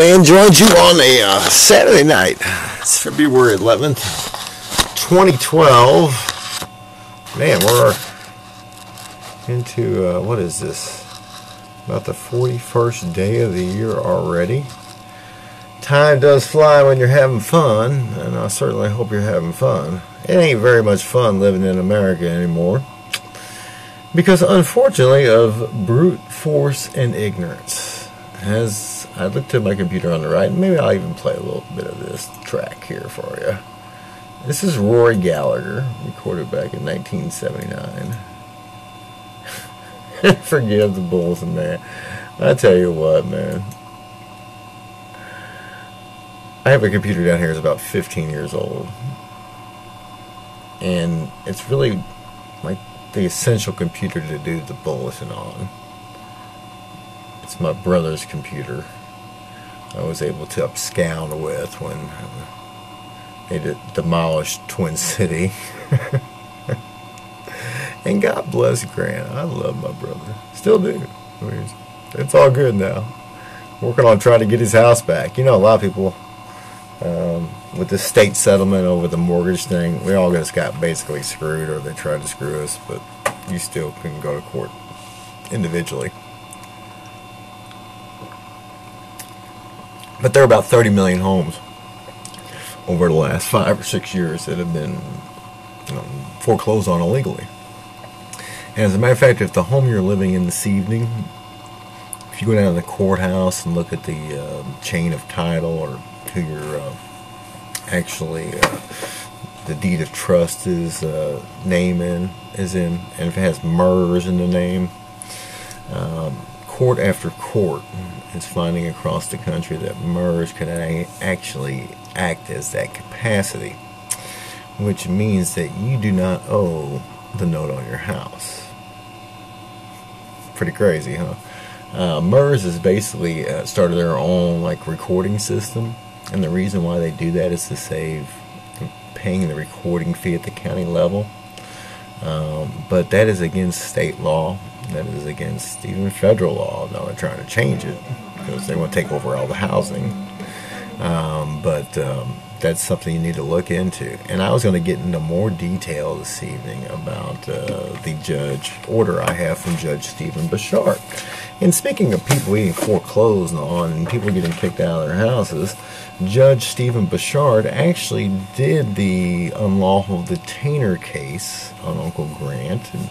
And joins you on a Saturday night. It's February 11th, 2012. Man, we're into, what is this? About the 41st day of the year already. Time does fly when you're having fun, and I certainly hope you're having fun. It ain't very much fun living in America anymore, because unfortunately of brute force and ignorance. As I looked at my computer on the right, maybe I'll even play a little bit of this track here for you. This is Rory Gallagher, recorded back in 1979. Forgive the Bulletiinman. I tell you what, man. I have a computer down here that's about 15 years old. And it's really like the essential computer to do the bulletin on. It's my brother's computer I was able to abscond with when they demolished Twin City. And God bless Grant. I love my brother. Still do. I mean, it's all good now. Working on trying to get his house back. You know, a lot of people, with the state settlement over the mortgage thing, we all just got basically screwed, or they tried to screw us, but you still can go to court individually. But there are about 30 million homes over the last 5 or 6 years that have been foreclosed on illegally. And as a matter of fact, if the home you're living in this evening, if you go down to the courthouse and look at the chain of title, or who your actually the deed of trust is name is in, and if it has MERS in the name, court after court is finding across the country that MERS can actually act as that capacity, which means that you do not owe the note on your house. Pretty crazy, huh? MERS has basically started their own recording system, and the reason why they do that is to save paying the recording fee at the county level. But that is against state law. That is against even federal law. Now they're trying to change it because they want to take over all the housing. But that's something you need to look into. And I was going to get into more detail this evening about the judge order I have from Judge Stephen Bouchard. And speaking of people being foreclosed on and people getting kicked out of their houses, Judge Stephen Bouchard actually did the unlawful detainer case on Uncle Grant and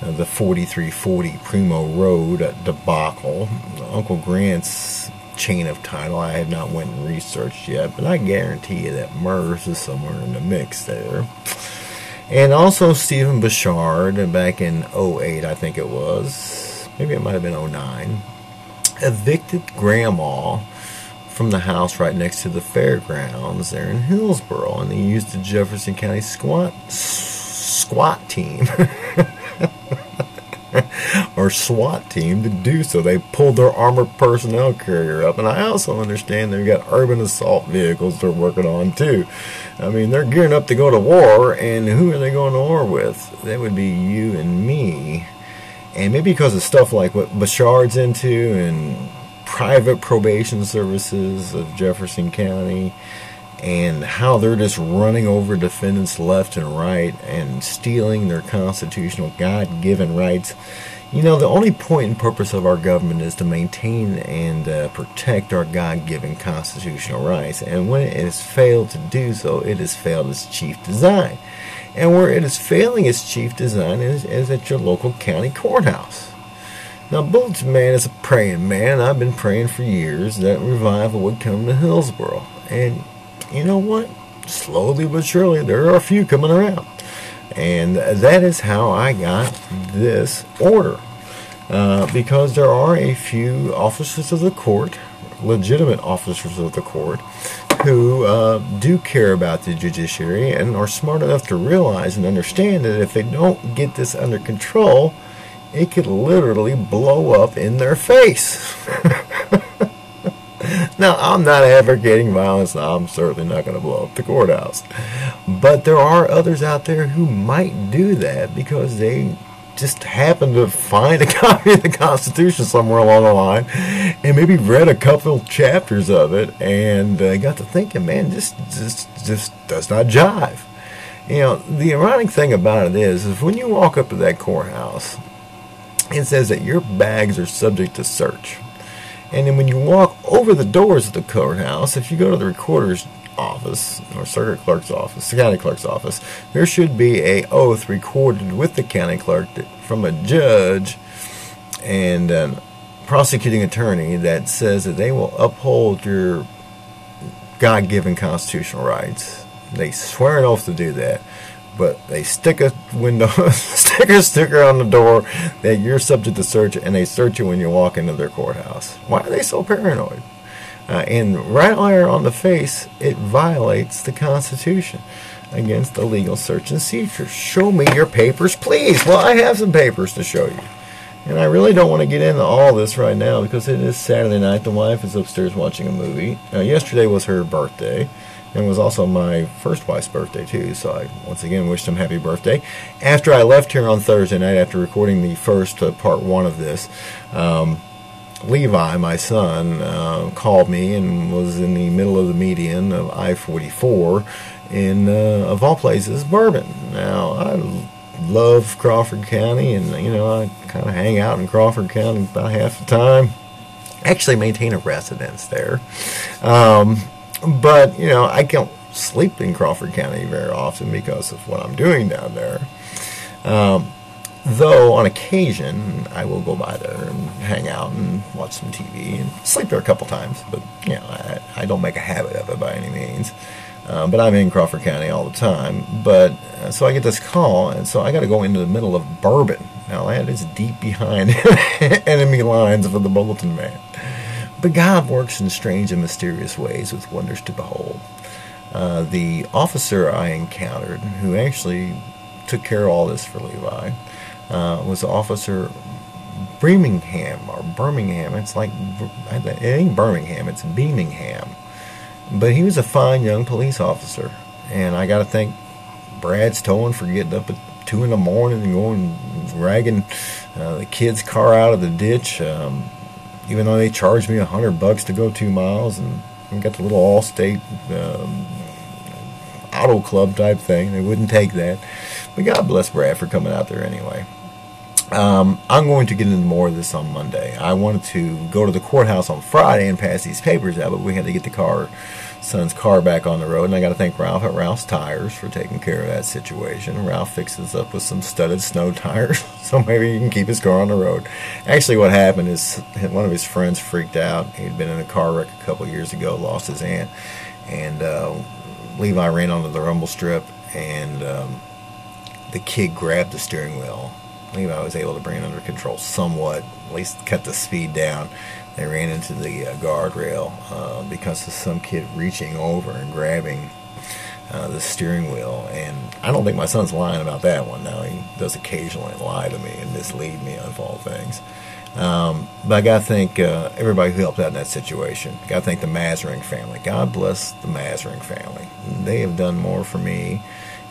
the 4340 Primo Road debacle. Uncle Grant's chain of title I had not went and researched yet, but I guarantee you that MERS is somewhere in the mix there. And also Stephen Bouchard, back in 08 I think it was, maybe it might have been 09, evicted Grandma from the house right next to the fairgrounds there in Hillsboro, and they used the Jefferson County squat team or SWAT team to do so. They pulled their armored personnel carrier up, and I also understand they've got urban assault vehicles they're working on too. I mean, they're gearing up to go to war, and who are they going to war with? That would be you and me. And maybe because of stuff like what Bouchard's into and private probation services of Jefferson County, and how they're just running over defendants left and right and stealing their constitutional God-given rights. You know, the only point and purpose of our government is to maintain and protect our God-given constitutional rights. And when it has failed to do so, it has failed its chief design. And where it is failing its chief design is at your local county courthouse. Now, Bulletinman is a praying man. I've been praying for years that revival would come to Hillsboro. And you know what? Slowly but surely, there are a few coming around. And that is how I got this order. Because there are a few officers of the court, legitimate officers of the court, who do care about the judiciary and are smart enough to realize and understand that if they don't get this under control, it could literally blow up in their face. Now, I'm not advocating violence. I'm certainly not going to blow up the courthouse. But there are others out there who might do that because they just happened to find a copy of the Constitution somewhere along the line and maybe read a couple chapters of it and got to thinking, man, just does not jive. You know, the ironic thing about it is when you walk up to that courthouse, it says that your bags are subject to search. And then when you walk over the doors of the courthouse, if you go to the recorder's office or circuit clerk's office, the county clerk's office, there should be a oath recorded with the county clerk from a judge and a prosecuting attorney that says that they will uphold your God-given constitutional rights. They swear an oath to do that, but they stick a sticker on the door that you're subject to search, and they search you when you walk into their courthouse. Why are they so paranoid? And right there on the face, it violates the Constitution against illegal search and seizure. Show me your papers, please. Well, I have some papers to show you. And I really don't want to get into all this right now because it is Saturday night. The wife is upstairs watching a movie. Yesterday was her birthday. And it was also my first wife's birthday, too. So I once again wished them happy birthday. After I left here on Thursday night, after recording the first part one of this, Levi, my son, called me and was in the middle of the median of I-44 in, of all places, Bourbon. Now, I love Crawford County, and, you know, I kind of hang out in Crawford County about half the time. Actually maintain a residence there. But, you know, I don't sleep in Crawford County very often because of what I'm doing down there. Though, on occasion, I will go by there and hang out and watch some TV and sleep there a couple times. But, you know, I don't make a habit of it by any means. But I'm in Crawford County all the time. But, so I get this call, and so I got to go into the middle of Bourbon. Now, that is deep behind enemy lines for the Bulletinman. But God works in strange and mysterious ways with wonders to behold. The officer I encountered, who actually took care of all this for Levi, was Officer Birmingham, or Birmingham. It's like, it ain't Birmingham, it's Birmingham. But he was a fine young police officer. And I got to thank Brad's towing for getting up at 2 in the morning and going and dragging the kid's car out of the ditch. Even though they charged me $100 to go 2 miles, and got the little Allstate auto club type thing, they wouldn't take that. But God bless Brad for coming out there anyway. I'm going to get into more of this on Monday. I wanted to go to the courthouse on Friday and pass these papers out, but we had to get the son's car back on the road, and I got to thank Ralph at Ralph's Tires for taking care of that situation. Ralph fixes up with some studded snow tires, so maybe he can keep his car on the road. Actually, what happened is one of his friends freaked out. He'd been in a car wreck a couple years ago, lost his aunt, and Levi ran onto the rumble strip, and the kid grabbed the steering wheel. Levi was able to bring it under control somewhat, at least cut the speed down. They ran into the guardrail because of some kid reaching over and grabbing the steering wheel. And I don't think my son's lying about that one. Now, he does occasionally lie to me and mislead me on all things. But I got to thank everybody who helped out in that situation. Got to thank the Mazering family. God bless the Mazering family. They have done more for me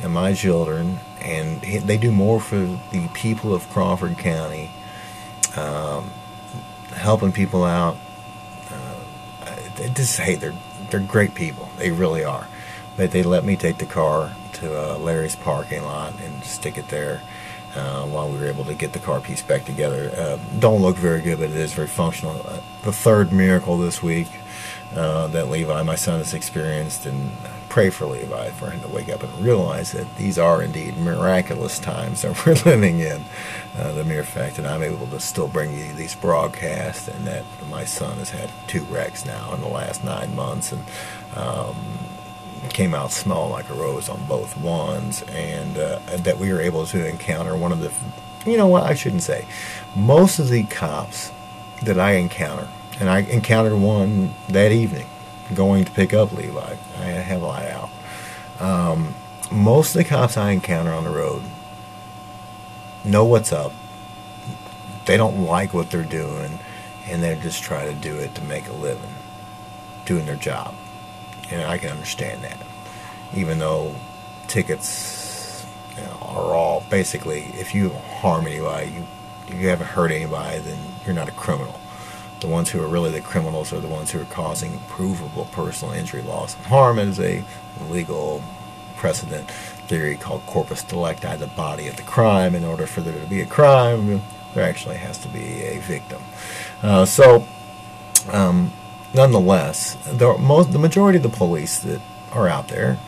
and my children, and they do more for the people of Crawford County, helping people out. They're great people. They really are. But they let me take the car to Larry's parking lot and stick it there while we were able to get the car piece back together. Don't look very good, but it is very functional. The third miracle this week that Levi, my son, has experienced, and pray for Levi for him to wake up and realize that these are indeed miraculous times that we're living in. The mere fact that I'm able to still bring you these broadcasts, and that my son has had 2 wrecks now in the last 9 months, and came out smelling like a rose on both ones, and that we were able to encounter one of the, you know what, I shouldn't say, most of the cops that I encounter, and I encountered one that evening going to pick up Levi. I have a lot out. Most of the cops I encounter on the road know what's up. They don't like what they're doing, and they're just trying to do it to make a living, doing their job. And I can understand that. Even though tickets, are all basically, if you harm anybody, you haven't hurt anybody, then you're not a criminal. The ones who are really the criminals are the ones who are causing provable personal injury, loss, and harm. Is a legal precedent theory called corpus delicti, the body of the crime. In order for there to be a crime, there actually has to be a victim. Nonetheless, the majority of the police that are out there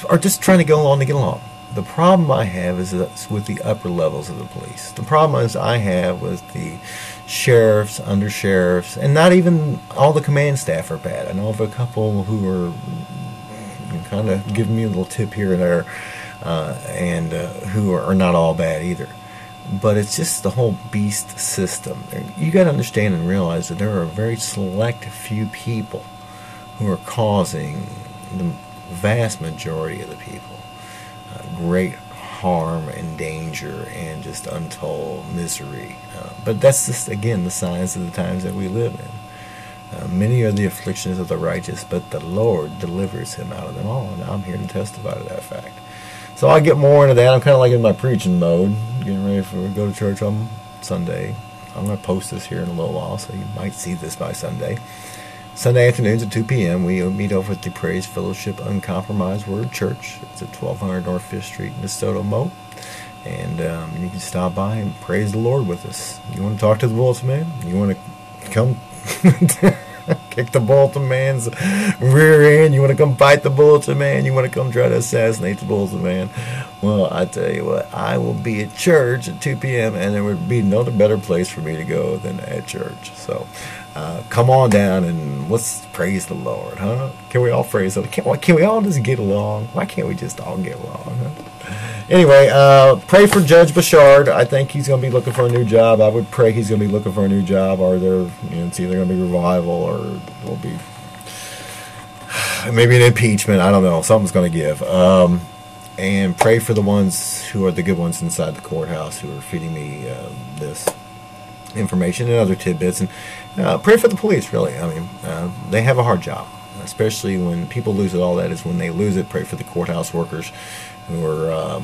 are just trying to go along to get along. The problem I have is with the upper levels of the police. The problem is I have with the sheriffs, under sheriffs, and not even all the command staff are bad. I know of a couple who are kind of giving me a little tip here and there, and who are not all bad either. But it's just the whole beast system. You got to understand and realize that there are a very select few people who are causing the vast majority of the people great harm and danger and just untold misery. But that's just, again, the signs of the times that we live in. Many are the afflictions of the righteous, but the Lord delivers him out of them all. And I'm here to testify to that fact. So I'll get more into that. I'm kind of like in my preaching mode, getting ready for go to church on Sunday. I'm going to post this here in a little while, so you might see this by Sunday. Sunday afternoons at 2 p.m. we meet over at the Praise Fellowship Uncompromised Word Church. It's at 1200 North 5th Street in DeSoto, Mo. And you can stop by and praise the Lord with us. You want to talk to the Bulletiinman? You want to come kick the Bulletiinman's rear end? You want to come fight the Bulletiinman? You want to come try to assassinate the Bulletiinman? Well, I tell you what, I will be at church at 2 p.m. and there would be no better place for me to go than at church. So come on down and let's praise the Lord, huh? Can we all praise Him? Can we all just get along? Why can't we just all get along, huh? Anyway, pray for Judge Bouchard. I think he's going to be looking for a new job. I would pray he's going to be looking for a new job, or it's either going to be revival or it will be maybe an impeachment. I don't know. Something's going to give. And pray for the ones who are the good ones inside the courthouse who are feeding me this information and other tidbits. And pray for the police, really. I mean, they have a hard job, especially when people lose it. All that is when they lose it. Pray for the courthouse workers who are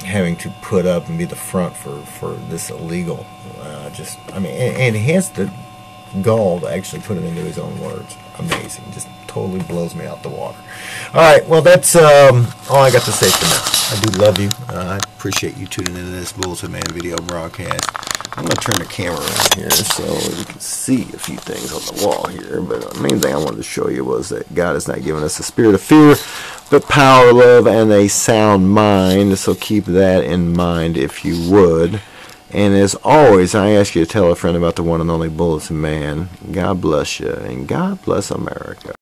having to put up and be the front for this illegal. And he has the gall to actually put it into his own words. Amazing. Just totally blows me out the water. All right, well, that's all I got to say for now. I do love you. I appreciate you tuning into this Bulletiinman video broadcast. I'm going to turn the camera around here so you can see a few things on the wall here. But the main thing I wanted to show you was that God has not given us a spirit of fear, but power, love, and a sound mind. So keep that in mind if you would. And as always, I ask you to tell a friend about the one and only Bulletiinman. God bless you, and God bless America.